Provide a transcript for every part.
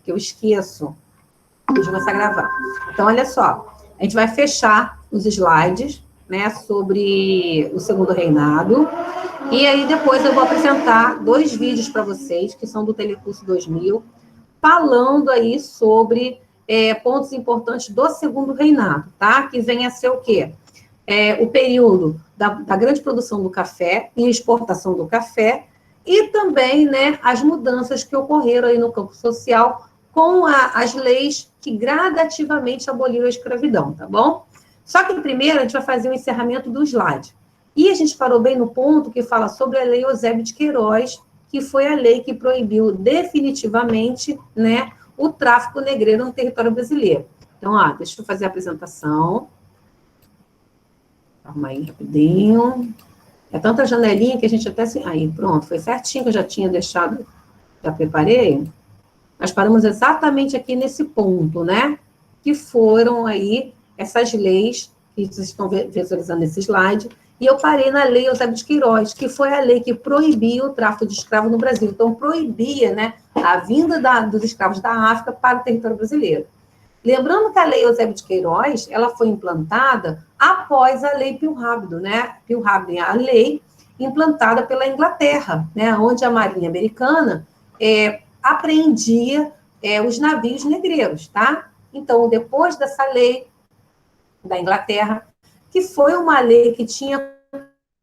que eu esqueço. Deixa eu começar a gravar. Então, olha só, a gente vai fechar os slides, né, sobre o segundo reinado, e aí depois eu vou apresentar 2 vídeos para vocês, que são do Telecurso 2000, falando aí sobre pontos importantes do segundo reinado, tá? Que vem a ser o quê? O período da grande produção do café e exportação do café, e também, né, as mudanças que ocorreram aí no campo social com as leis que gradativamente aboliram a escravidão, tá bom? Só que primeiro a gente vai fazer o encerramento do slide. E a gente parou bem no ponto que fala sobre a Lei Eusébio de Queiroz, que foi a lei que proibiu definitivamente, né, o tráfico negreiro no território brasileiro. Então, deixa eu fazer a apresentação. Calma aí, rapidinho. É tanta janelinha que a gente até... Aí, pronto, foi certinho que eu já tinha deixado, já preparei. Nós paramos exatamente aqui nesse ponto, né? Que foram aí essas leis, que vocês estão visualizando nesse slide, e eu parei na Lei Eusébio de Queiroz, que foi a lei que proibia o tráfico de escravos no Brasil. Então, proibia, né, a vinda dos escravos da África para o território brasileiro. Lembrando que a Lei Eusébio de Queiroz, ela foi implantada após a Lei Pio-Rábido, né? Pio-Rábido é a lei implantada pela Inglaterra, né? Onde a Marinha Americana apreendia os navios negreiros, tá? Então, depois dessa lei da Inglaterra, que foi uma lei que tinha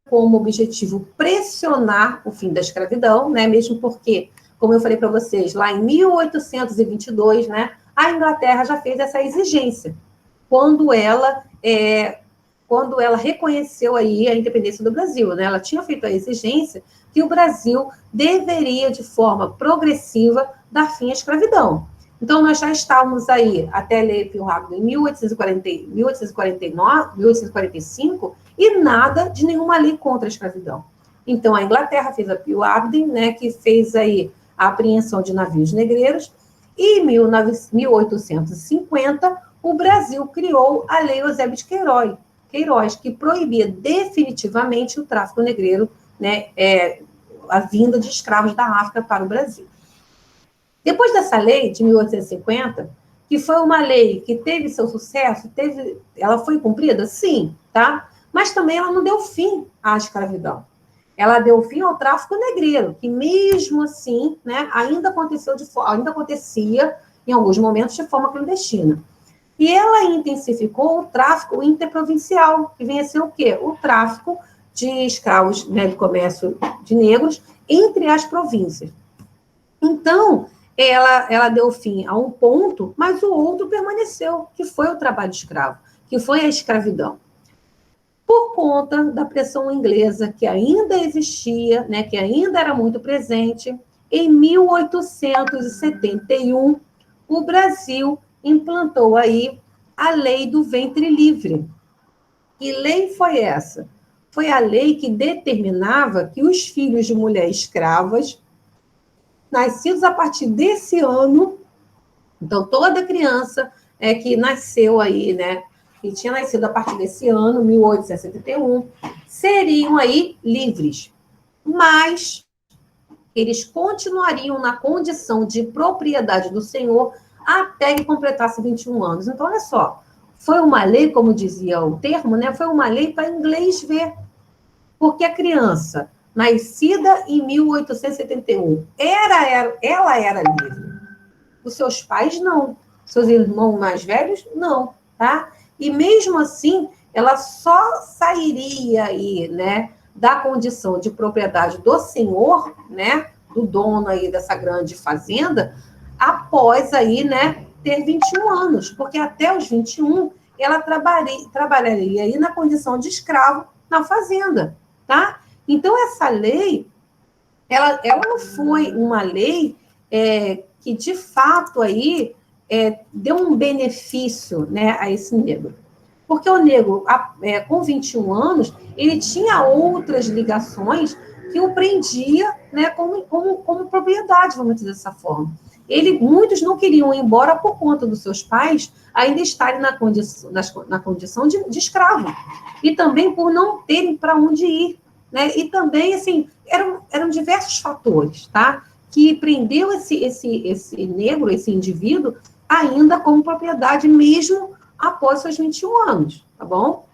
como objetivo pressionar o fim da escravidão, né? Mesmo porque, como eu falei para vocês, lá em 1822, né? A Inglaterra já fez essa exigência, quando ela reconheceu aí a independência do Brasil, né? Ela tinha feito a exigência que o Brasil deveria, de forma progressiva, dar fim à escravidão. Então, nós já estávamos aí, até a Lei Pio-Rábido, em 1849, 1845, e nada de nenhuma lei contra a escravidão. Então, a Inglaterra fez a Pio-Rábido, né, que fez aí a apreensão de navios negreiros, e em 1850, o Brasil criou a Lei Eusébio de Queiroz, que proibia definitivamente o tráfico negreiro, né, a vinda de escravos da África para o Brasil. Depois dessa lei, de 1850, que foi uma lei que teve seu sucesso, ela foi cumprida? Sim, tá? Mas também ela não deu fim à escravidão. Ela deu fim ao tráfico negreiro, que mesmo assim, né, ainda acontecia em alguns momentos de forma clandestina. E ela intensificou o tráfico interprovincial, que vem a ser o quê? O tráfico de escravos, né, de comércio de negros entre as províncias. Então, ela deu fim a um ponto, mas o outro permaneceu, que foi o trabalho escravo, que foi a escravidão. Por conta da pressão inglesa que ainda existia, né, que ainda era muito presente, em 1871, o Brasil implantou aí a lei do ventre livre. Que lei foi essa? Foi a lei que determinava que os filhos de mulheres escravas, nascidos a partir desse ano, então toda criança que nasceu aí, né, que tinha nascido a partir desse ano, 1871, seriam aí livres, mas eles continuariam na condição de propriedade do senhor até que completasse 21 anos. Então, olha só, foi uma lei, como dizia o termo, né, foi uma lei para inglês ver, porque a criança, nascida em 1871, ela era livre. Os seus pais, não. Seus irmãos mais velhos, não, tá? E mesmo assim, ela só sairia aí, né, da condição de propriedade do senhor, né, do dono aí dessa grande fazenda, após aí, né, ter 21 anos, porque até os 21 ela trabalharia aí na condição de escravo na fazenda, tá? Então, essa lei, ela não foi uma lei que, de fato, aí, deu um benefício, né, a esse negro. Porque o negro, com 21 anos, ele tinha outras ligações que o prendia, né, como propriedade, vamos dizer dessa forma. Muitos não queriam ir embora por conta dos seus pais ainda estarem na condição de escravo. E também por não terem para onde ir. Né? E também, assim, eram diversos fatores, tá? que prendeu esse negro, esse indivíduo, ainda como propriedade, mesmo após seus 21 anos, tá bom?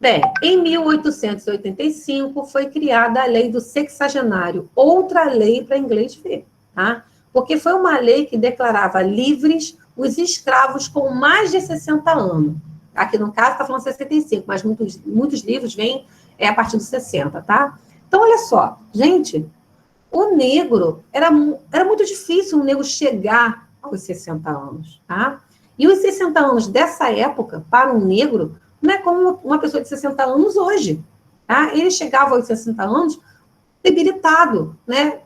Bem, em 1885 foi criada a Lei do Sexagenário, outra lei para inglês ver, tá? Porque foi uma lei que declarava livres os escravos com mais de 60 anos. Aqui no caso está falando 65, mas muitos livros vêm a partir dos 60, tá? Então, olha só, gente, o negro, era muito difícil um negro chegar aos 60 anos, tá? E os 60 anos dessa época, para um negro, não é como uma pessoa de 60 anos hoje, tá? Ele chegava aos 60 anos debilitado, né?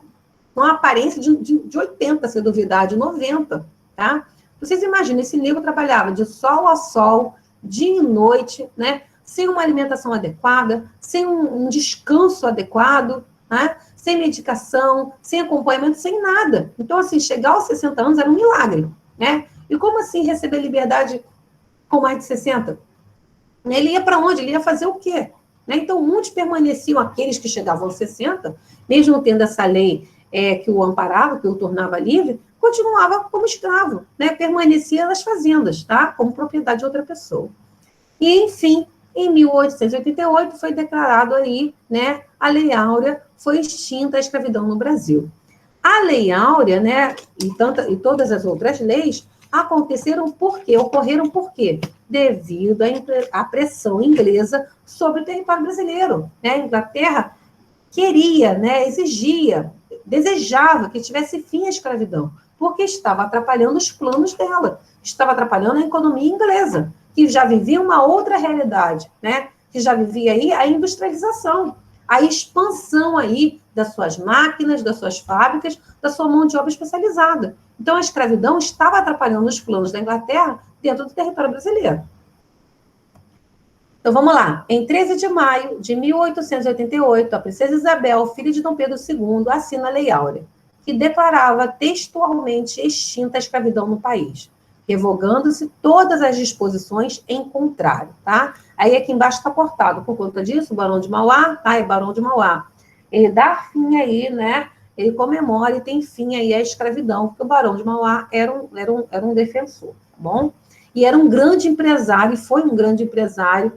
Com a aparência de 80, se duvidar, de 90, tá? Vocês imaginam, esse negro trabalhava de sol a sol, dia e noite, né? Sem uma alimentação adequada, sem um descanso adequado, né? Sem medicação, sem acompanhamento, sem nada. Então, assim, chegar aos 60 anos era um milagre, né? E como assim receber liberdade com mais de 60? Ele ia para onde? Ele ia fazer o quê? Né? Então, muitos permaneciam, aqueles que chegavam aos 60, mesmo tendo essa lei que o amparava, que o tornava livre, continuava como escravo, né? Permanecia nas fazendas, tá? Como propriedade de outra pessoa. E, enfim, em 1888 foi declarado aí, né, a Lei Áurea, foi extinta a escravidão no Brasil. A Lei Áurea, né, e todas as outras leis aconteceram por quê? Ocorreram por quê? Devido à pressão inglesa sobre o território brasileiro, né? A Inglaterra queria, né, exigia, desejava que tivesse fim à escravidão, porque estava atrapalhando os planos dela, estava atrapalhando a economia inglesa, que já vivia uma outra realidade, né? Que já vivia aí a industrialização, a expansão aí das suas máquinas, das suas fábricas, da sua mão de obra especializada. Então, a escravidão estava atrapalhando os planos da Inglaterra dentro do território brasileiro. Então, vamos lá. Em 13 de maio de 1888, a princesa Isabel, filha de Dom Pedro II, assina a Lei Áurea, que declarava textualmente extinta a escravidão no país, revogando-se todas as disposições em contrário, tá? Aí aqui embaixo está cortado, por conta disso, o Barão de Mauá, tá? É Barão de Mauá. Ele dá fim aí, né? Ele comemora e tem fim aí à escravidão, porque o Barão de Mauá era um defensor, tá bom? E era um grande empresário, foi um grande empresário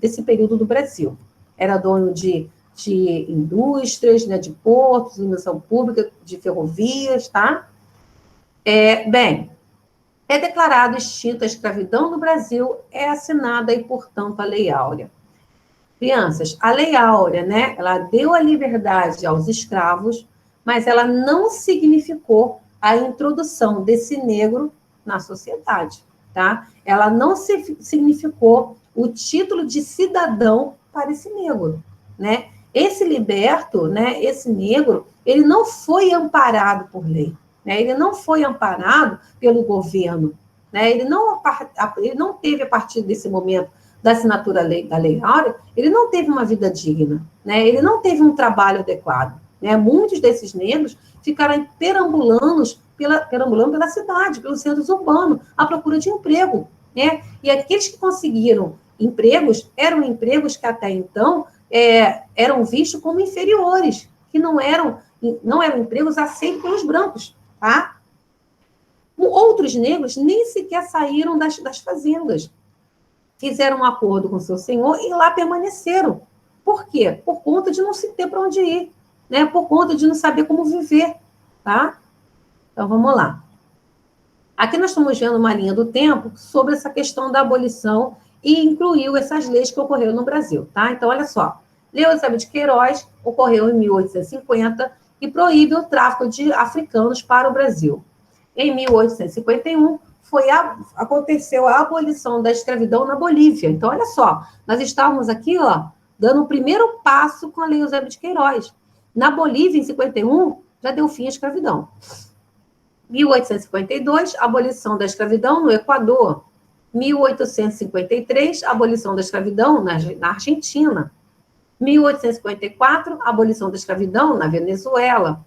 desse período do Brasil. Era dono de indústrias, né, de portos, iluminação pública, de ferrovias, tá? Bem, é declarado extinta a escravidão no Brasil, é assinada e, portanto, a Lei Áurea. Crianças, a Lei Áurea, né, ela deu a liberdade aos escravos, mas ela não significou a introdução desse negro na sociedade, tá? Ela não significou o título de cidadão para esse negro, né? Esse liberto, né, esse negro, ele não foi amparado por lei, né? Ele não foi amparado pelo governo, né? Ele não teve, a partir desse momento da assinatura da Lei Áurea, ele não teve uma vida digna, né? Ele não teve um trabalho adequado, né? Muitos desses negros ficaram perambulando pela cidade, pelos centros urbanos, à procura de emprego, né? E aqueles que conseguiram empregos eram empregos que até então eram vistos como inferiores, que não eram empregos aceitos pelos brancos, tá? Outros negros nem sequer saíram das fazendas, fizeram um acordo com seu senhor e lá permaneceram. Por quê? Por conta de não se ter para onde ir, né? Por conta de não saber como viver, tá? Então, vamos lá. Aqui nós estamos vendo uma linha do tempo sobre essa questão da abolição e incluiu essas leis que ocorreram no Brasil, tá? Então, olha só. Lei Eusébio de Queiroz ocorreu em 1850 e proíbe o tráfico de africanos para o Brasil. Em 1851, aconteceu a abolição da escravidão na Bolívia. Então, olha só, nós estávamos aqui, ó, dando o primeiro passo com a Lei Eusébio de Queiroz. Na Bolívia, em 51, já deu fim à escravidão. 1852, abolição da escravidão no Equador. 1853, abolição da escravidão na Argentina. 1854, abolição da escravidão na Venezuela.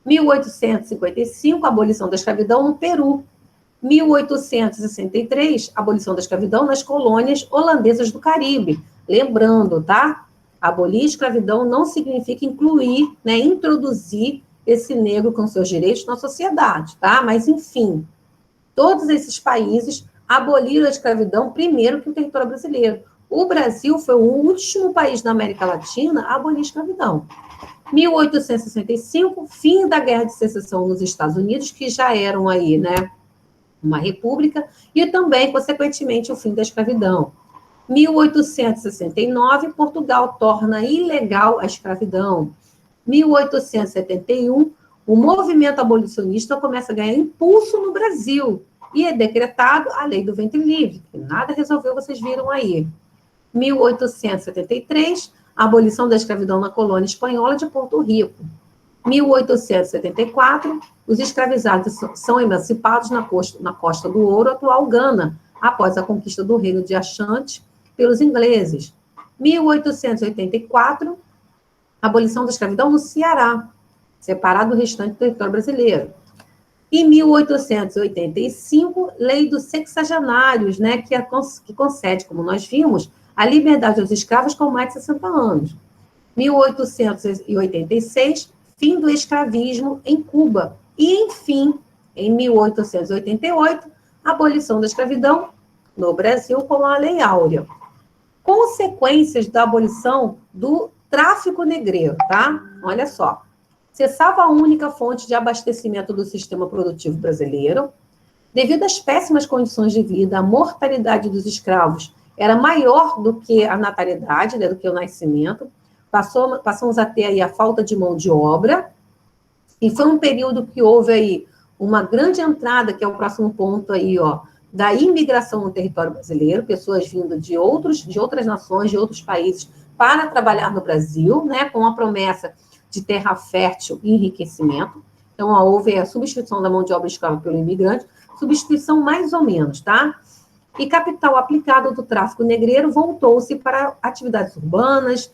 1855, abolição da escravidão no Peru. 1863, abolição da escravidão nas colônias holandesas do Caribe. Lembrando, tá? Abolir a escravidão não significa incluir, né, introduzir esse negro com seus direitos na sociedade, tá? Mas, enfim, todos esses países aboliram a escravidão primeiro que o território brasileiro. O Brasil foi o último país da América Latina a abolir a escravidão. 1865, fim da Guerra de Secessão nos Estados Unidos, que já eram aí, né, uma república, e também, consequentemente, o fim da escravidão. 1869, Portugal torna ilegal a escravidão. 1871, o movimento abolicionista começa a ganhar impulso no Brasil e é decretado a Lei do Ventre Livre, que nada resolveu, vocês viram aí. 1873, a abolição da escravidão na colônia espanhola de Porto Rico. 1874, os escravizados são emancipados na Costa do Ouro, atual Gana, após a conquista do reino de Ashanti pelos ingleses. 1884, abolição da escravidão no Ceará, separado do restante do território brasileiro. Em 1885, Lei dos Sexagenários, né, que concede, como nós vimos, a liberdade aos escravos com mais de 60 anos. 1886, fim do escravismo em Cuba. E, enfim, em 1888, abolição da escravidão no Brasil com a Lei Áurea. Consequências da abolição do tráfico negreiro, tá? Olha só. Cessava a única fonte de abastecimento do sistema produtivo brasileiro. Devido às péssimas condições de vida, a mortalidade dos escravos era maior do que a natalidade, né, do que o nascimento. Passamos a ter aí a falta de mão de obra, e foi um período que houve aí uma grande entrada, que é o próximo ponto aí, ó, da imigração no território brasileiro, pessoas vindo de outras nações, de outros países, para trabalhar no Brasil, né, com a promessa de terra fértil e enriquecimento. Então, ó, houve a substituição da mão de obra escrava pelo imigrante, substituição mais ou menos, tá? E capital aplicado do tráfico negreiro voltou-se para atividades urbanas,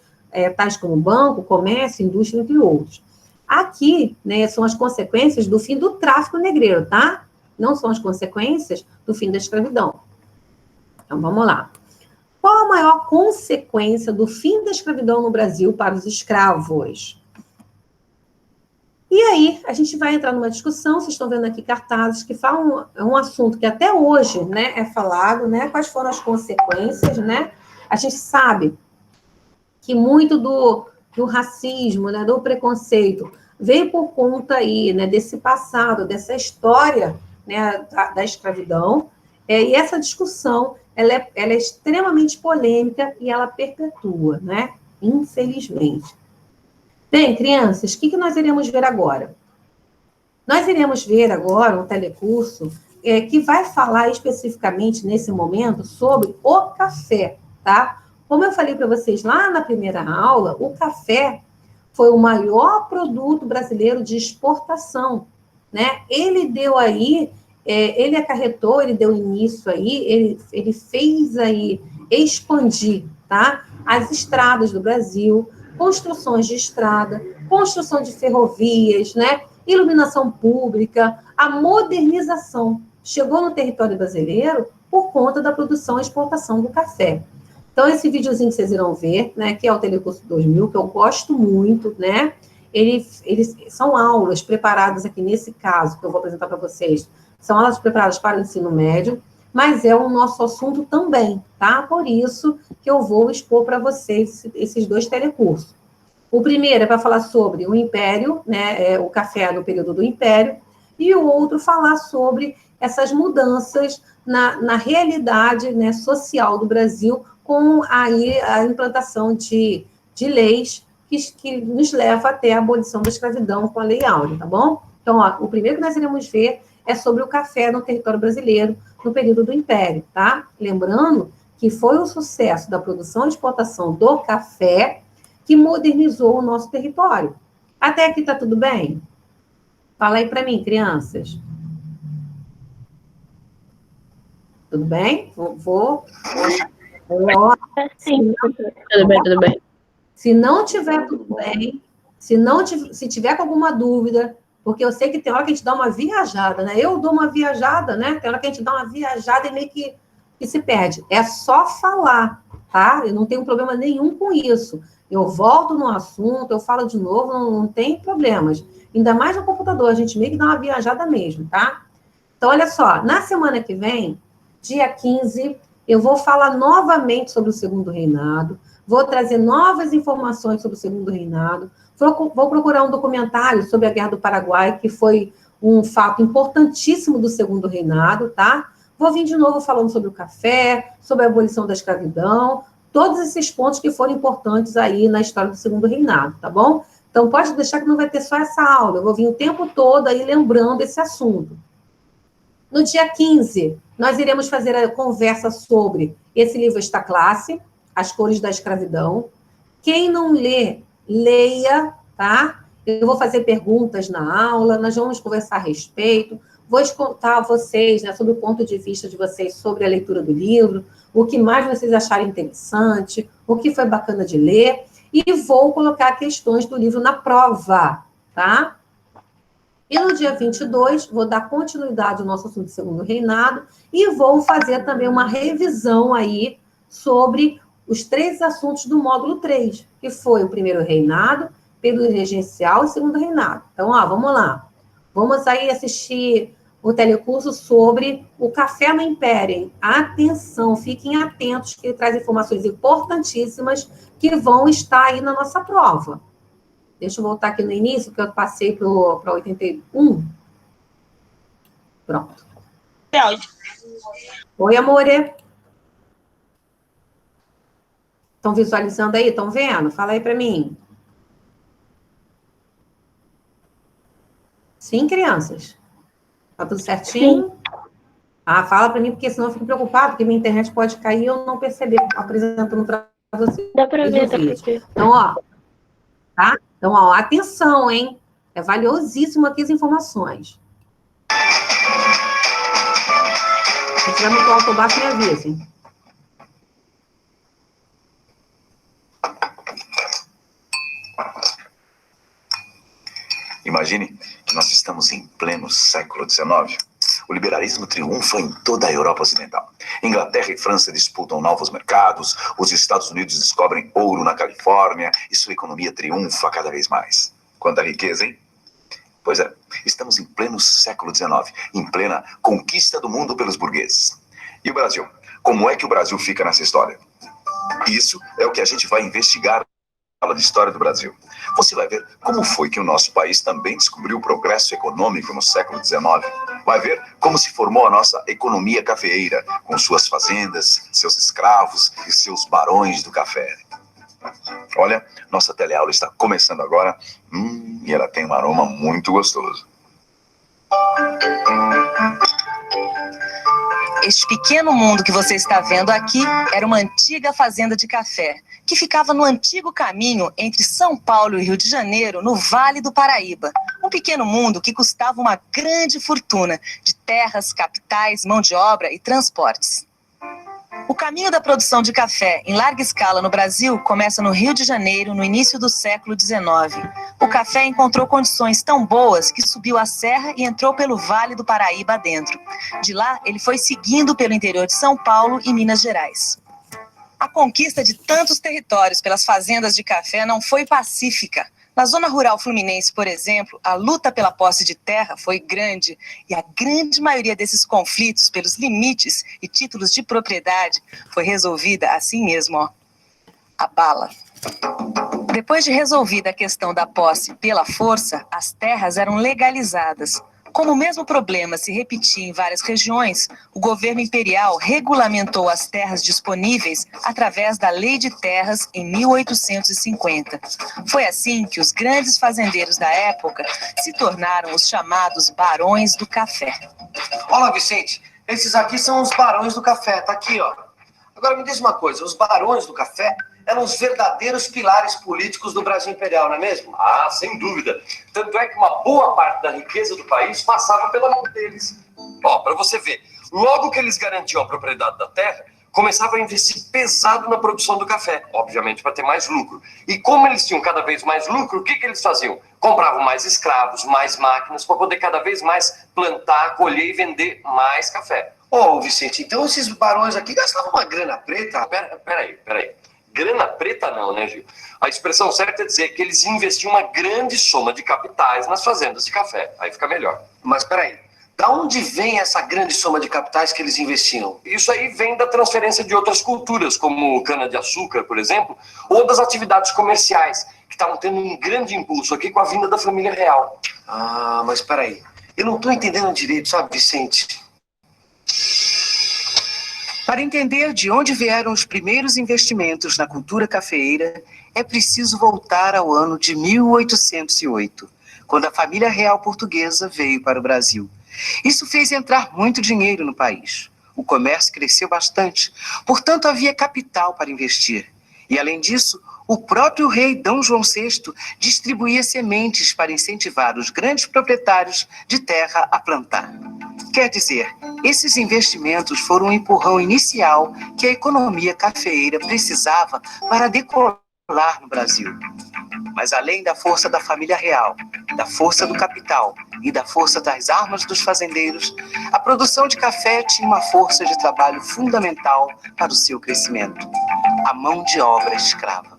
tais como banco, comércio, indústria, entre outros. Aqui, né, são as consequências do fim do tráfico negreiro, tá? Não são as consequências do fim da escravidão. Então, vamos lá. Qual a maior consequência do fim da escravidão no Brasil para os escravos? E aí, a gente vai entrar numa discussão, vocês estão vendo aqui cartazes que falam, é um assunto que até hoje, né, é falado, né, quais foram as consequências, né? A gente sabe que muito do racismo, né, do preconceito, veio por conta aí, né, desse passado, dessa história, né, da escravidão, e essa discussão, ela é extremamente polêmica e ela perpetua, né, infelizmente. Bem, crianças, o que nós iremos ver agora? Nós iremos ver agora um telecurso que vai falar especificamente, nesse momento, sobre o café, tá? Como eu falei para vocês lá na primeira aula, o café foi o maior produto brasileiro de exportação, né? Ele deu aí, ele acarretou, ele deu início aí, ele fez aí expandir, tá? As estradas do Brasil, construções de estrada, construção de ferrovias, né? Iluminação pública, a modernização chegou no território brasileiro por conta da produção e exportação do café. Então, esse videozinho que vocês irão ver, né, que é o Telecurso 2000, que eu gosto muito, né, eles são aulas preparadas aqui, nesse caso, que eu vou apresentar para vocês, são aulas preparadas para o ensino médio, mas é o nosso assunto também, tá? Por isso que eu vou expor para vocês esses dois telecursos. O primeiro é para falar sobre o Império, né, o café no período do Império, e o outro falar sobre essas mudanças na realidade, né, social do Brasil, com aí a implantação de leis que nos leva até a abolição da escravidão com a Lei Áurea, tá bom? Então, ó, o primeiro que nós iremos ver é sobre o café no território brasileiro no período do Império, tá? Lembrando que foi o sucesso da produção e exportação do café que modernizou o nosso território. Até aqui tá tudo bem? Fala aí para mim, crianças. Tudo bem? Vou. Sim, tudo bem. Se não tiver tudo bem, se tiver com alguma dúvida, porque eu sei que tem hora que a gente dá uma viajada, né? Eu dou uma viajada, né? Tem hora que a gente dá uma viajada e meio que se perde. É só falar, tá? Eu não tenho problema nenhum com isso. Eu volto no assunto, eu falo de novo, não tem problemas. Ainda mais no computador, a gente meio que dá uma viajada mesmo, tá? Então, olha só, na semana que vem, dia 15, eu vou falar novamente sobre o Segundo Reinado, vou trazer novas informações sobre o Segundo Reinado, vou procurar um documentário sobre a Guerra do Paraguai, que foi um fato importantíssimo do Segundo Reinado, tá? Vou vir de novo falando sobre o café, sobre a abolição da escravidão, todos esses pontos que foram importantes aí na história do Segundo Reinado, tá bom? Então, pode deixar que não vai ter só essa aula, eu vou vir o tempo todo aí lembrando esse assunto. No dia 15, nós iremos fazer a conversa sobre esse livro Esta Classe, As Cores da Escravidão. Quem não lê, leia, tá? Eu vou fazer perguntas na aula, nós vamos conversar a respeito, vou contar a vocês, né, sobre o ponto de vista de vocês sobre a leitura do livro, o que mais vocês acharem interessante, o que foi bacana de ler, e vou colocar questões do livro na prova, tá? E no dia 22, vou dar continuidade ao nosso assunto do Segundo Reinado e vou fazer também uma revisão aí sobre os 3 assuntos do módulo 3, que foi o Primeiro Reinado, período regencial e o Segundo Reinado. Então, ó, vamos lá. Vamos aí assistir o telecurso sobre o café no Império. Hein? Atenção, fiquem atentos, que ele traz informações importantíssimas que vão estar aí na nossa prova. Deixa eu voltar aqui no início, que eu passei para 81. Pronto. Oi, amore. Estão visualizando aí? Estão vendo? Fala aí para mim. Sim, crianças? Tá tudo certinho? Sim. Ah, fala para mim, porque senão eu fico preocupada, porque minha internet pode cair e eu não perceber apresentando para vocês. Dá para ver, dá para ver. Então, ó, tá? Então, ó, atenção, hein? É valiosíssimo aqui as informações. Se tiver muito alto ou baixo, me avisem. Imagine que nós estamos em pleno século XIX. O liberalismo triunfa em toda a Europa Ocidental. Inglaterra e França disputam novos mercados, os Estados Unidos descobrem ouro na Califórnia e sua economia triunfa cada vez mais. Quanta riqueza, hein? Pois é, estamos em pleno século XIX, em plena conquista do mundo pelos burgueses. E o Brasil? Como é que o Brasil fica nessa história? Isso é o que a gente vai investigar na aula de História do Brasil. Você vai ver como foi que o nosso país também descobriu o progresso econômico no século XIX. Vai ver como se formou a nossa economia cafeeira, com suas fazendas, seus escravos e seus barões do café. Olha, nossa teleaula está começando agora, e ela tem um aroma muito gostoso. Este pequeno mundo que você está vendo aqui era uma antiga fazenda de café, que ficava no antigo caminho entre São Paulo e Rio de Janeiro, no Vale do Paraíba. Um pequeno mundo que custava uma grande fortuna de terras, capitais, mão de obra e transportes. O caminho da produção de café em larga escala no Brasil começa no Rio de Janeiro, no início do século XIX. O café encontrou condições tão boas que subiu a serra e entrou pelo Vale do Paraíba adentro. De lá, ele foi seguindo pelo interior de São Paulo e Minas Gerais. A conquista de tantos territórios pelas fazendas de café não foi pacífica. Na zona rural fluminense, por exemplo, a luta pela posse de terra foi grande e a grande maioria desses conflitos pelos limites e títulos de propriedade foi resolvida assim mesmo, ó, a bala. Depois de resolvida a questão da posse pela força, as terras eram legalizadas. Como o mesmo problema se repetia em várias regiões, o governo imperial regulamentou as terras disponíveis através da Lei de Terras em 1850. Foi assim que os grandes fazendeiros da época se tornaram os chamados barões do café. Olha, Vicente, esses aqui são os barões do café, tá aqui, ó. Agora me diz uma coisa, os barões do café eram os verdadeiros pilares políticos do Brasil Imperial, não é mesmo? Ah, sem dúvida. Tanto é que uma boa parte da riqueza do país passava pela mão deles. Ó, para você ver, logo que eles garantiam a propriedade da terra, começavam a investir pesado na produção do café, obviamente para ter mais lucro. E como eles tinham cada vez mais lucro, o que eles faziam? Compravam mais escravos, mais máquinas, para poder cada vez mais plantar, colher e vender mais café. Ô, Vicente, então esses barões aqui gastavam uma grana preta? Peraí. Grana preta não, né, Gil? A expressão certa é dizer que eles investiam uma grande soma de capitais nas fazendas de café. Aí fica melhor. Mas peraí, da onde vem essa grande soma de capitais que eles investiam? Isso aí vem da transferência de outras culturas, como cana-de-açúcar, por exemplo, ou das atividades comerciais, que estavam tendo um grande impulso aqui com a vinda da família real. Ah, mas peraí, eu não estou entendendo direito, sabe, Vicente? Para entender de onde vieram os primeiros investimentos na cultura cafeeira, é preciso voltar ao ano de 1808, quando a família real portuguesa veio para o Brasil. Isso fez entrar muito dinheiro no país. O comércio cresceu bastante, portanto havia capital para investir. E, além disso, o próprio rei D. João VI distribuía sementes para incentivar os grandes proprietários de terra a plantar. Quer dizer, esses investimentos foram um empurrão inicial que a economia cafeeira precisava para decolar no Brasil. Mas além da força da família real, da força do capital e da força das armas dos fazendeiros, a produção de café tinha uma força de trabalho fundamental para o seu crescimento: a mão de obra escrava.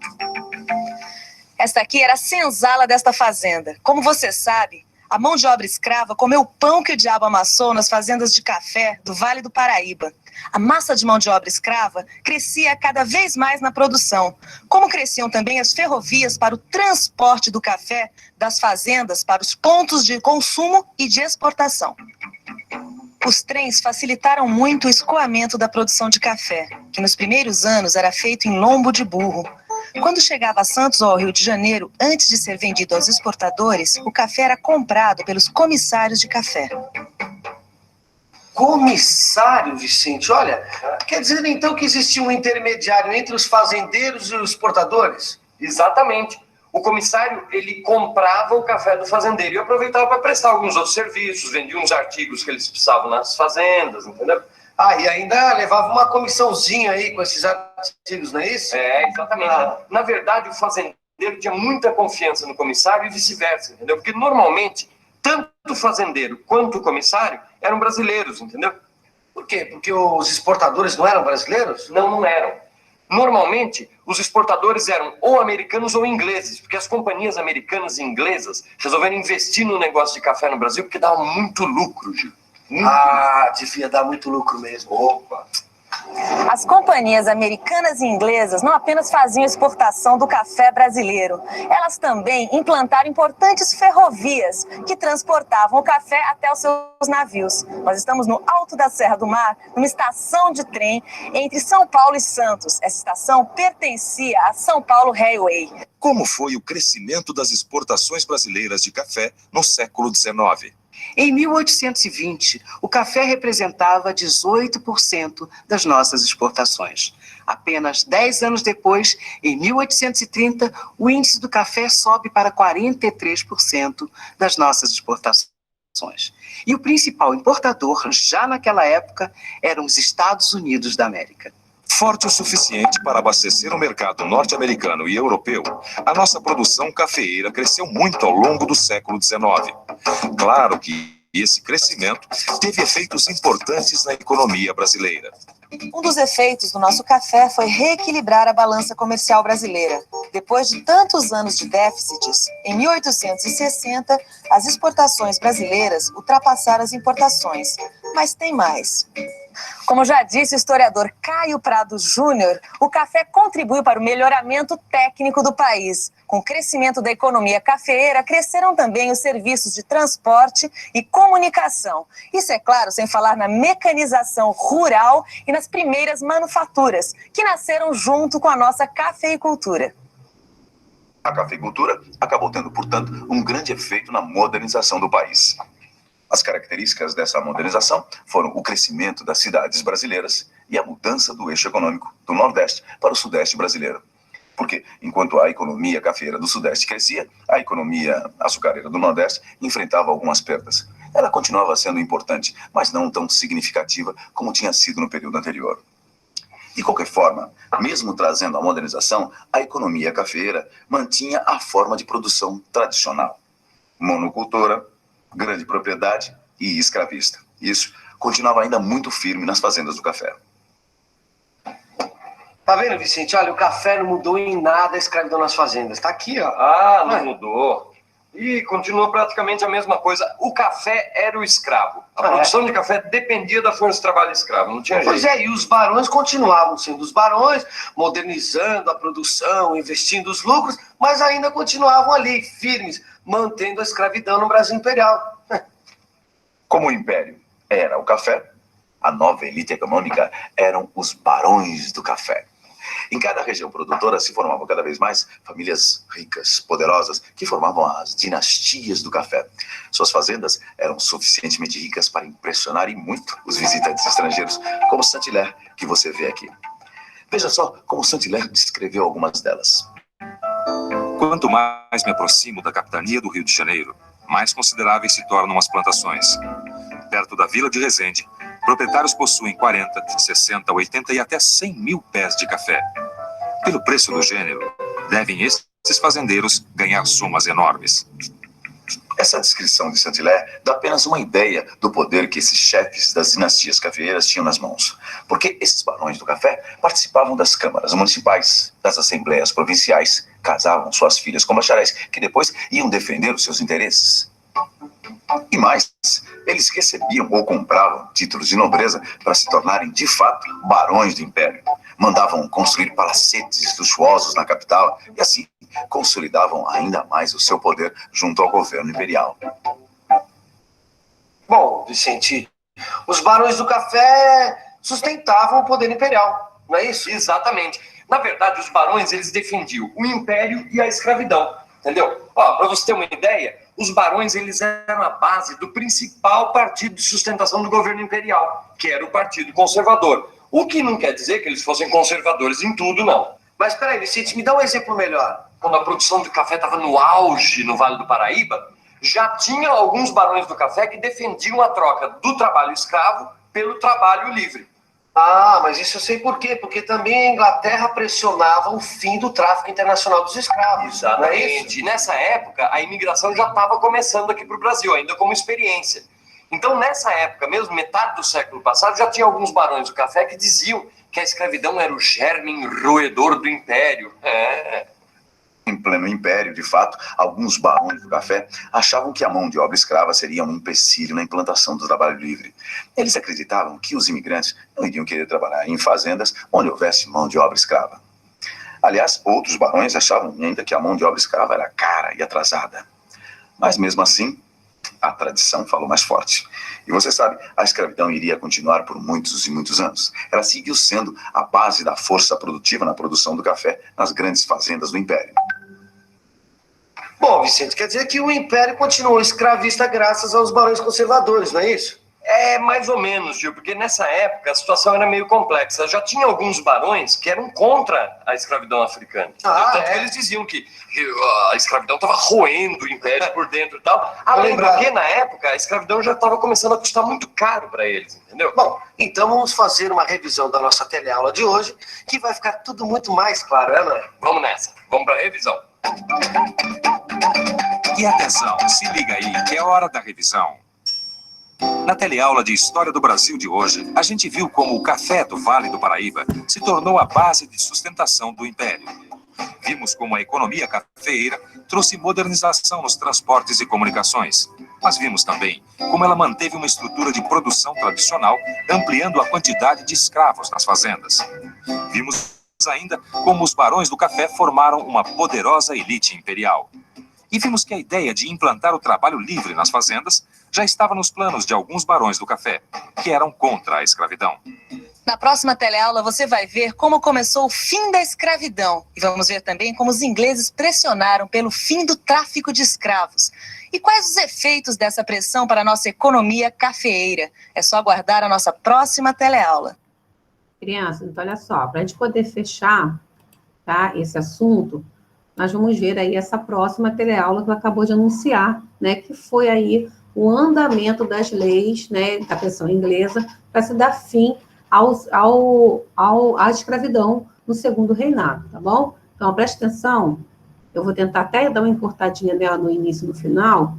Esta aqui era a senzala desta fazenda. Como você sabe, a mão de obra escrava comeu o pão que o diabo amassou nas fazendas de café do Vale do Paraíba. A massa de mão de obra escrava crescia cada vez mais na produção, como cresciam também as ferrovias para o transporte do café das fazendas para os pontos de consumo e de exportação. Os trens facilitaram muito o escoamento da produção de café, que nos primeiros anos era feito em lombo de burro. Quando chegava a Santos ou ao Rio de Janeiro, antes de ser vendido aos exportadores, o café era comprado pelos comissários de café. Comissário, Vicente, olha, quer dizer então que existia um intermediário entre os fazendeiros e os exportadores? Exatamente. O comissário, ele comprava o café do fazendeiro e aproveitava para prestar alguns outros serviços, vendia uns artigos que eles precisavam nas fazendas, entendeu? Ah, e ainda levava uma comissãozinha aí com esses artigos, não é isso? É, exatamente. Na verdade, o fazendeiro tinha muita confiança no comissário e vice-versa, entendeu? Porque normalmente, tanto o fazendeiro quanto o comissário eram brasileiros, entendeu? Por quê? Porque os exportadores não eram brasileiros? Não eram. Normalmente, os exportadores eram ou americanos ou ingleses, porque as companhias americanas e inglesas resolveram investir no negócio de café no Brasil porque dava muito lucro, Gil. Ah, devia dar muito lucro mesmo. Opa! As companhias americanas e inglesas não apenas faziam exportação do café brasileiro, elas também implantaram importantes ferrovias que transportavam o café até os seus navios. Nós estamos no alto da Serra do Mar, numa estação de trem entre São Paulo e Santos. Essa estação pertencia à São Paulo Railway. Como foi o crescimento das exportações brasileiras de café no século XIX? Em 1820, o café representava 18% das nossas exportações. Apenas 10 anos depois, em 1830, o índice do café sobe para 43% das nossas exportações. E o principal importador, já naquela época, eram os Estados Unidos da América. Forte o suficiente para abastecer o mercado norte-americano e europeu, a nossa produção cafeeira cresceu muito ao longo do século XIX. Claro que esse crescimento teve efeitos importantes na economia brasileira. Um dos efeitos do nosso café foi reequilibrar a balança comercial brasileira. Depois de tantos anos de déficits, em 1860, as exportações brasileiras ultrapassaram as importações. Mas tem mais. Como já disse o historiador Caio Prado Júnior, o café contribuiu para o melhoramento técnico do país. Com o crescimento da economia cafeeira, cresceram também os serviços de transporte e comunicação. Isso, é claro, sem falar na mecanização rural e nas primeiras manufaturas, que nasceram junto com a nossa cafeicultura. A cafeicultura acabou tendo, portanto, um grande efeito na modernização do país. As características dessa modernização foram o crescimento das cidades brasileiras e a mudança do eixo econômico do Nordeste para o Sudeste brasileiro. Porque, enquanto a economia cafeeira do Sudeste crescia, a economia açucareira do Nordeste enfrentava algumas perdas. Ela continuava sendo importante, mas não tão significativa como tinha sido no período anterior. De qualquer forma, mesmo trazendo a modernização, a economia cafeeira mantinha a forma de produção tradicional. Monocultora, grande propriedade e escravista. Isso continuava ainda muito firme nas fazendas do café. Tá vendo, Vicente? Olha, o café não mudou em nada a escravidão nas fazendas. Tá aqui, ó. Ah, não mudou. E continua praticamente a mesma coisa. O café era o escravo. A produção de café dependia da força de trabalho escravo, não tinha jeito. Pois é, e os barões continuavam sendo os barões, modernizando a produção, investindo os lucros, mas ainda continuavam ali, firmes, mantendo a escravidão no Brasil Imperial. Como o império era o café, a nova elite econômica eram os barões do café. Em cada região produtora se formavam cada vez mais famílias ricas, poderosas, que formavam as dinastias do café. Suas fazendas eram suficientemente ricas para impressionar e muito os visitantes estrangeiros, como Saint-Hilaire, que você vê aqui. Veja só como Saint-Hilaire descreveu algumas delas. Quanto mais me aproximo da capitania do Rio de Janeiro, mais consideráveis se tornam as plantações. Perto da Vila de Resende, proprietários possuem 40, 60, 80 e até 100 mil pés de café. Pelo preço do gênero, devem esses fazendeiros ganhar somas enormes. Essa descrição de Saint-Hilaire dá apenas uma ideia do poder que esses chefes das dinastias cafeeiras tinham nas mãos. Porque esses barões do café participavam das câmaras municipais, das assembleias provinciais, casavam suas filhas com bacharéis, que depois iam defender os seus interesses. E mais, eles recebiam ou compravam títulos de nobreza para se tornarem, de fato, barões do império. Mandavam construir palacetes luxuosos na capital e, assim, consolidavam ainda mais o seu poder junto ao governo imperial. Bom, Vicente, os barões do café sustentavam o poder imperial, não é isso? Exatamente. Na verdade, os barões, eles defendiam o império e a escravidão, entendeu? Ó, para você ter uma ideia, os barões, eles eram a base do principal partido de sustentação do governo imperial, que era o Partido Conservador. O que não quer dizer que eles fossem conservadores em tudo, não. Mas peraí, Vicente, me dá um exemplo melhor. Quando a produção de café estava no auge no Vale do Paraíba, já tinha alguns barões do café que defendiam a troca do trabalho escravo pelo trabalho livre. Ah, mas isso eu sei por quê. Porque também a Inglaterra pressionava o fim do tráfico internacional dos escravos. Não é isso? Exatamente. E nessa época, a imigração já estava começando aqui para o Brasil, ainda como experiência. Então, nessa época, mesmo metade do século passado, já tinha alguns barões do café que diziam que a escravidão era o germe roedor do império. Em pleno império, de fato, alguns barões do café achavam que a mão de obra escrava seria um empecilho na implantação do trabalho livre. Eles acreditavam que os imigrantes não iriam querer trabalhar em fazendas onde houvesse mão de obra escrava. Aliás, outros barões achavam ainda que a mão de obra escrava era cara e atrasada. Mas mesmo assim, a tradição falou mais forte. E você sabe, a escravidão iria continuar por muitos e muitos anos. Ela seguiu sendo a base da força produtiva na produção do café nas grandes fazendas do império. Bom, Vicente, quer dizer que o império continuou escravista graças aos barões conservadores, não é isso? É, mais ou menos, Gil, porque nessa época a situação era meio complexa. Já tinha alguns barões que eram contra a escravidão africana. Tanto que eles diziam que a escravidão estava roendo o império por dentro e tal. Além do que, na época, a escravidão já estava começando a custar muito caro para eles, entendeu? Bom, então vamos fazer uma revisão da nossa teleaula de hoje, que vai ficar tudo muito mais claro, né? Vamos nessa, vamos para a revisão. E atenção, se liga aí, que é hora da revisão. Na teleaula de História do Brasil de hoje, a gente viu como o café do Vale do Paraíba se tornou a base de sustentação do Império. Vimos como a economia cafeeira trouxe modernização nos transportes e comunicações. Mas vimos também como ela manteve uma estrutura de produção tradicional, ampliando a quantidade de escravos nas fazendas. Vimos ainda como os barões do café formaram uma poderosa elite imperial. E vimos que a ideia de implantar o trabalho livre nas fazendas já estava nos planos de alguns barões do café, que eram contra a escravidão. Na próxima teleaula você vai ver como começou o fim da escravidão. E vamos ver também como os ingleses pressionaram pelo fim do tráfico de escravos. E quais os efeitos dessa pressão para a nossa economia cafeeira. É só aguardar a nossa próxima teleaula. Crianças, então olha só, para a gente poder fechar, tá, esse assunto, nós vamos ver aí essa próxima teleaula que ela acabou de anunciar, né, que foi aí o andamento das leis, né, da pressão inglesa, para se dar fim à escravidão no segundo reinado, tá bom? Então, preste atenção, eu vou tentar até dar uma encurtadinha dela no início e no final,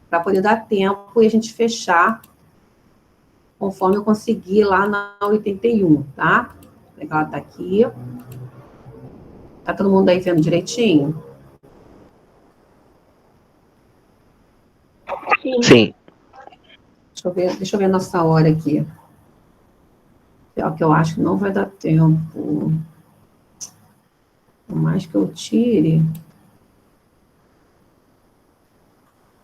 para poder dar tempo e a gente fechar conforme eu conseguir lá na 81, tá? Ela tá aqui. Tá todo mundo aí vendo direitinho? Sim. Deixa eu ver a nossa hora aqui. É o que eu acho que não vai dar tempo. Por mais que eu tire.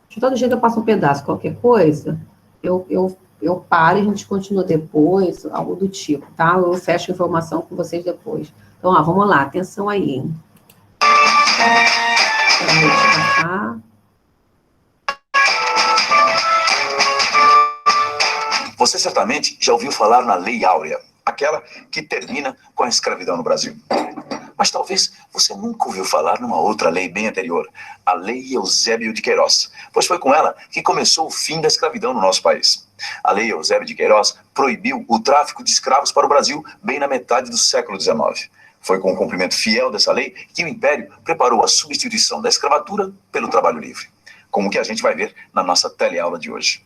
De todo jeito eu passo um pedaço, qualquer coisa, eu paro e a gente continua depois, algo do tipo, tá? Eu fecho a informação com vocês depois. Então, ó, vamos lá, atenção aí, hein? Você certamente já ouviu falar na Lei Áurea, aquela que termina com a escravidão no Brasil. Mas talvez você nunca ouviu falar numa outra lei bem anterior, a Lei Eusébio de Queiroz, pois foi com ela que começou o fim da escravidão no nosso país. A Lei Eusébio de Queiroz proibiu o tráfico de escravos para o Brasil bem na metade do século XIX. Foi com o cumprimento fiel dessa lei que o Império preparou a substituição da escravatura pelo trabalho livre, como que a gente vai ver na nossa teleaula de hoje.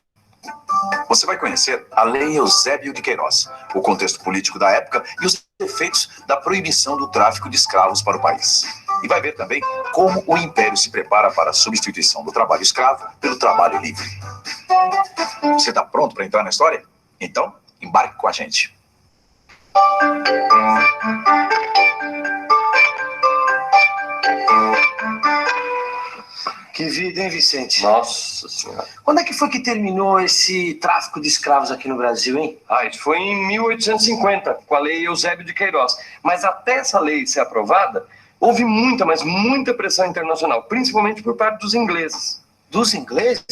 Você vai conhecer a Lei Eusébio de Queiroz, o contexto político da época e os efeitos da proibição do tráfico de escravos para o país. E vai ver também como o Império se prepara para a substituição do trabalho escravo pelo trabalho livre. Você está pronto para entrar na história? Então, embarque com a gente. Que vida, hein, Vicente? Nossa Senhora. Quando é que foi que terminou esse tráfico de escravos aqui no Brasil, hein? Isso foi em 1850, com a Lei Eusébio de Queiroz. Mas até essa lei ser aprovada, houve muita, mas muita pressão internacional, principalmente por parte dos ingleses. Dos ingleses?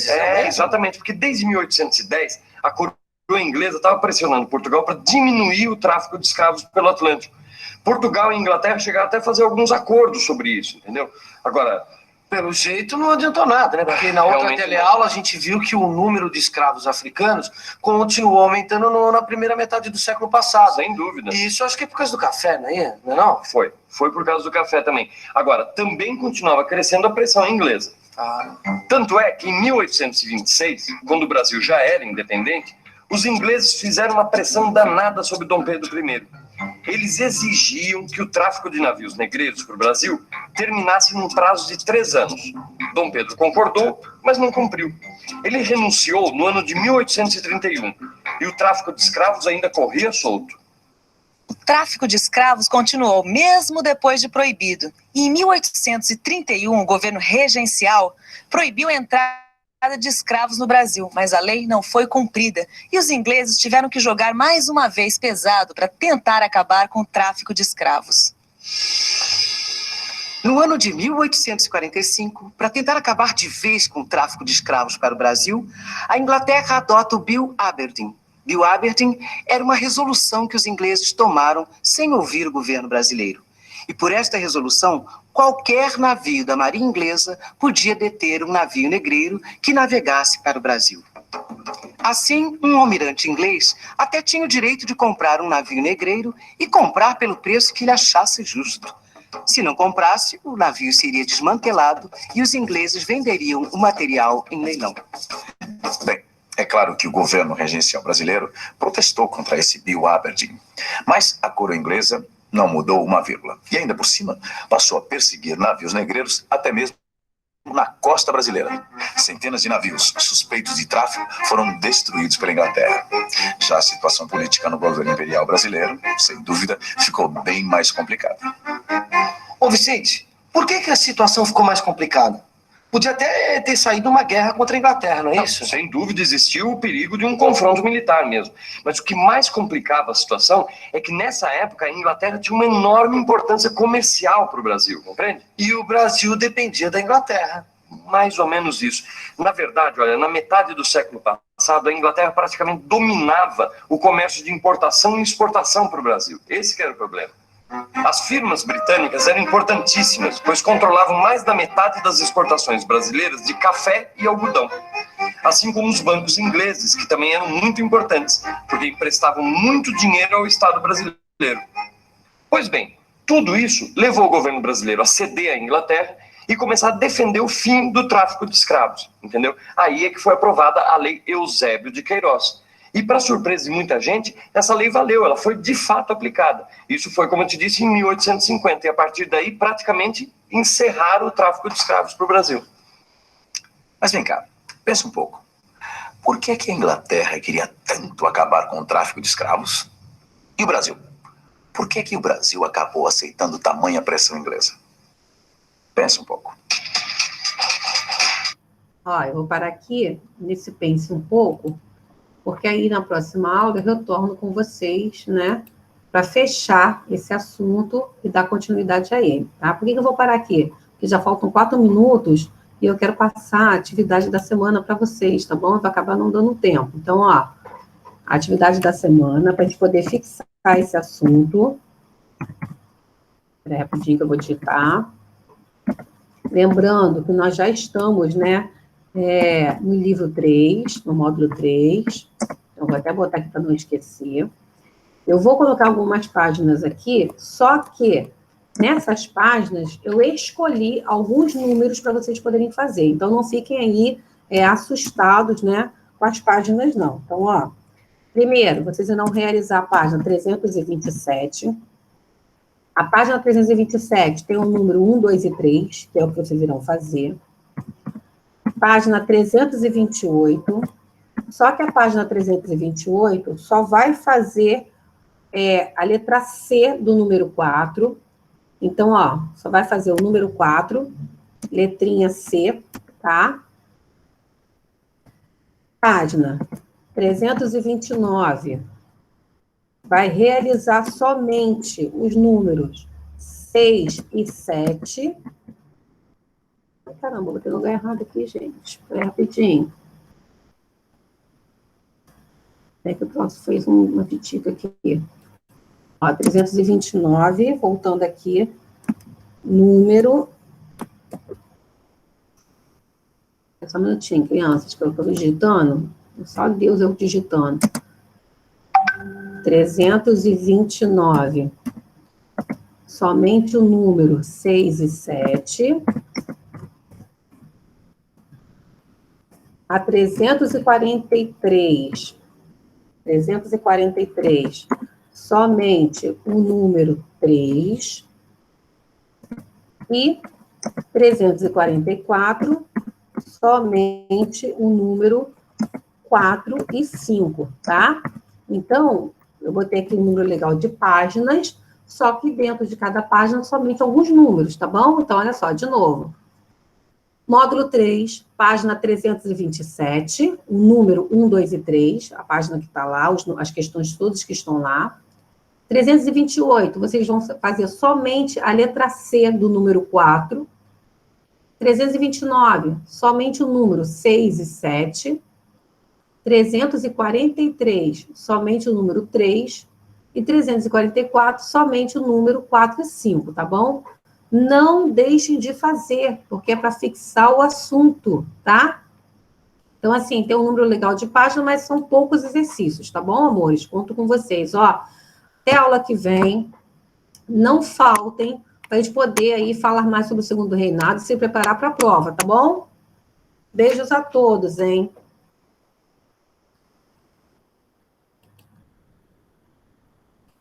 Exatamente, porque desde 1810, a coroa inglesa estava pressionando Portugal para diminuir o tráfico de escravos pelo Atlântico. Portugal e Inglaterra chegaram até a fazer alguns acordos sobre isso, entendeu? Agora, pelo jeito não adiantou nada, né? Porque na outra teleaula a gente viu que o número de escravos africanos continuou aumentando na primeira metade do século passado. Sem dúvida. E isso acho que é por causa do café, não é? Não? Foi por causa do café também. Agora, também continuava crescendo a pressão inglesa. Tanto é que em 1826, quando o Brasil já era independente, os ingleses fizeram uma pressão danada sobre Dom Pedro I. Eles exigiam que o tráfico de navios negreiros para o Brasil terminasse num prazo de 3 anos. Dom Pedro concordou, mas não cumpriu. Ele renunciou no ano de 1831 e o tráfico de escravos ainda corria solto. O tráfico de escravos continuou mesmo depois de proibido. E em 1831, o governo regencial proibiu a entrada de escravos no Brasil, mas a lei não foi cumprida e os ingleses tiveram que jogar mais uma vez pesado para tentar acabar com o tráfico de escravos. No ano de 1845, para tentar acabar de vez com o tráfico de escravos para o Brasil, a Inglaterra adota o Bill Aberdeen. Bill Aberdeen era uma resolução que os ingleses tomaram sem ouvir o governo brasileiro. E por esta resolução, qualquer navio da Marinha Inglesa podia deter um navio negreiro que navegasse para o Brasil. Assim, um almirante inglês até tinha o direito de comprar um navio negreiro e comprar pelo preço que ele achasse justo. Se não comprasse, o navio seria desmantelado e os ingleses venderiam o material em leilão. Bem, é claro que o governo regencial brasileiro protestou contra esse Bill Aberdeen, mas a coroa inglesa não mudou uma vírgula. E ainda por cima, passou a perseguir navios negreiros até mesmo na costa brasileira. Centenas de navios suspeitos de tráfico foram destruídos pela Inglaterra. Já a situação política no governo imperial brasileiro, sem dúvida, ficou bem mais complicada. Ô Vicente, por que a situação ficou mais complicada? Podia até ter saído uma guerra contra a Inglaterra, não é isso? Sem dúvida existiu o perigo de um confronto militar mesmo. Mas o que mais complicava a situação é que nessa época a Inglaterra tinha uma enorme importância comercial para o Brasil, compreende? E o Brasil dependia da Inglaterra. Mais ou menos isso. Na verdade, olha, na metade do século passado, a Inglaterra praticamente dominava o comércio de importação e exportação para o Brasil. Esse que era o problema. As firmas britânicas eram importantíssimas, pois controlavam mais da metade das exportações brasileiras de café e algodão. assim como os bancos ingleses, que também eram muito importantes, porque emprestavam muito dinheiro ao Estado brasileiro. Pois bem, tudo isso levou o governo brasileiro a ceder à Inglaterra e começar a defender o fim do tráfico de escravos, entendeu? Aí é que foi aprovada a Lei Eusébio de Queiroz. E, para surpresa de muita gente, essa lei valeu, ela foi de fato aplicada. Isso foi, como eu te disse, em 1850, e a partir daí, praticamente, encerraram o tráfico de escravos para o Brasil. Mas vem cá, pensa um pouco. Por que a Inglaterra queria tanto acabar com o tráfico de escravos? E o Brasil? Por que o Brasil acabou aceitando tamanha pressão inglesa? Pensa um pouco. Ó, eu vou parar aqui nesse pense um pouco, porque aí na próxima aula eu retorno com vocês, né, para fechar esse assunto e dar continuidade a ele, tá? Por que eu vou parar aqui? Porque já faltam 4 minutos e eu quero passar a atividade da semana para vocês, tá bom? Vai acabar não dando tempo. Então, ó, a atividade da semana, para a gente poder fixar esse assunto. Espera aí, rapidinho que eu vou digitar. Lembrando que nós já estamos, né, no livro 3, no módulo 3. Eu vou até botar aqui para não esquecer. Eu vou colocar algumas páginas aqui, só que nessas páginas eu escolhi alguns números para vocês poderem fazer. Então, não fiquem aí assustados, né, com as páginas, não. Então, ó, primeiro, vocês irão realizar a página 327. A página 327 tem o número 1, 2 e 3, que é o que vocês irão fazer. Página 328. Só que a página 328 só vai fazer a letra C do número 4. Então, ó, só vai fazer o número 4, letrinha C, tá? Página 329 vai realizar somente os números 6 e 7. Caramba, vou ter um lugar errado aqui, gente. Espera rapidinho. É que o próximo fez uma pitica aqui. Ó, 329, voltando aqui, número... Só um minutinho, crianças, que eu estou digitando. Só Deus eu digitando. 329. Somente o número 6 e 7. A 343. 343. Somente o número 3. E 344. Somente o número 4 e 5, tá? Então, eu botei aqui um número legal de páginas, só que dentro de cada página somente alguns números, tá bom? Então, olha só, de novo. Módulo 3, página 327, o número 1, 2 e 3, a página que está lá, as questões todas que estão lá. 328, vocês vão fazer somente a letra C do número 4. 329, somente o número 6 e 7. 343, somente o número 3. E 344, somente o número 4 e 5, tá bom? Não deixem de fazer, porque é para fixar o assunto, tá? Então, assim, tem um número legal de página, mas são poucos exercícios, tá bom, amores? Conto com vocês, ó. Até a aula que vem, não faltem, para a gente poder aí falar mais sobre o Segundo Reinado e se preparar para a prova, tá bom? Beijos a todos, hein?